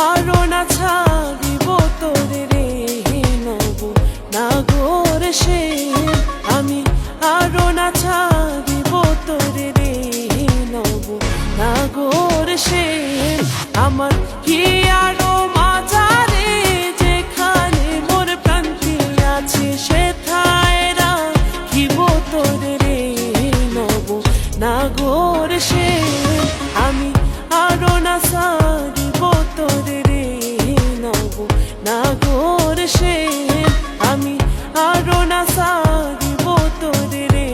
আরো না ছাড়িব তোরে রে নব নাগর সে আমি আরো না ছাড়িব তোরে রে নব নাগর সে আমার কি আরো মাঝারে যেখানে মোর প্রান্তি আছে সেথায় রাখিব তোরে রে নব নাগর সে আমি আরো না ছাড়িব তোরে রে নব নাগর সে আমি আরো না ছাড়িব তোরে রে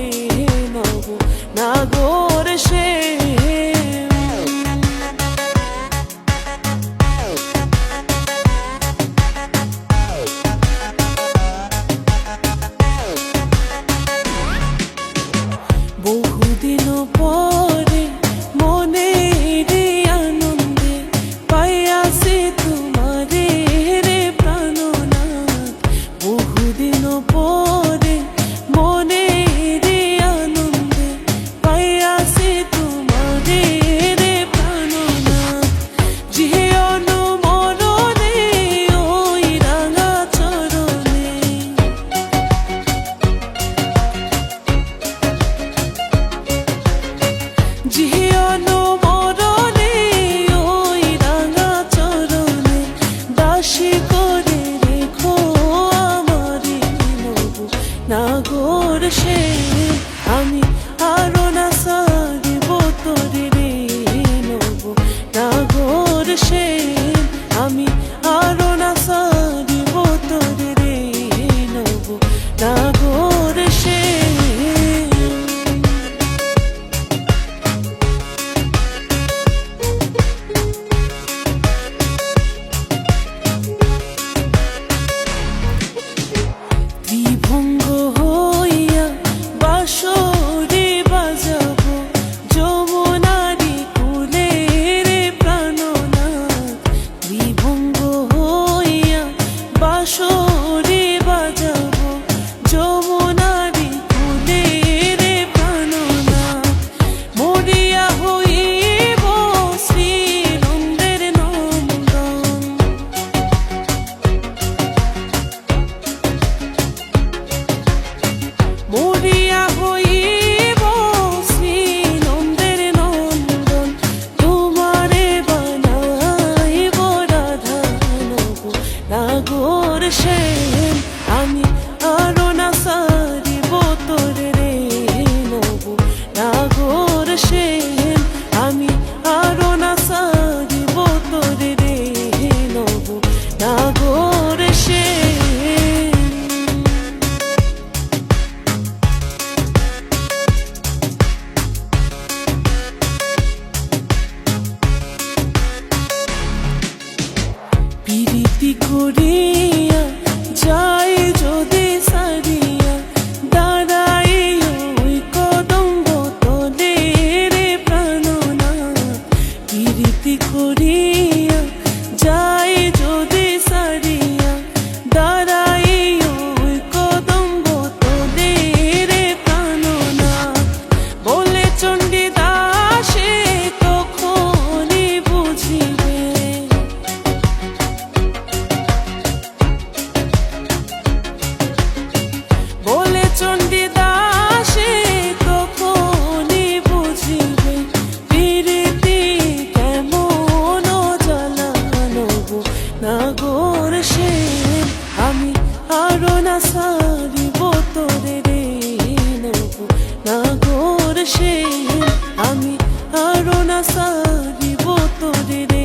নব নাগর সে বহুদিন পরে মনের আনন্দে পাইয়াছি তোমারে রে প্রাণনাথ বহুদিন পরে মনের আনন্দে পাইয়াছি তোমারে রে প্রাণনাথ জীবন মরণে ওই রাঙা চরণে জীবন মরণে ওই রাঙা চরণে দাসী করে রেখো আমারে নব নাগর সে আমি আরো না ছাড়িব তোরে রে নব নাগর সে আমি আরো না ছাড়িব তোরে রে নব নাগর সে বিভঙ্গ হইয়া বাঁশরি বাজাবো যমুনারি কূলে রে প্রাণনাথ বিভঙ্গ হইয়া বাঁশরি বাজাবো যমুনারি কূলে রে প্রাণনাথ মরিয়া হইব শ্রীনন্দের নন্দন মরিয়া হইব শ্রীনন্দের নন্দন তোমারে বানাইব রাধা নব নাগর সে আমি আরো না ছাড়িব তোরে রে নব নাগর সে আমি আরো না ছাড়িব তোরে রে নব নাগর সে প্রীতি করিয়া যাই যদি সারিয়া দাঁড়াই ওই কদম্ব তলে রে প্রাণনাথ প্রীতি করিয়া যাই যদি সারিয়া দাঁড়াই ওই কদম্ব তলে রে প্রাণনাথ বলে চণ্ডীদাসে তখনই বুঝিবে বলে চণ্ডীদাসে তখনই বুঝিবে প্রীতি কেমন জ্বালানব নাগর সে আমি আরো না ছাড়িব তোরে রে নব নাগর সে আমি আরো না ছাড়িব তোরে রে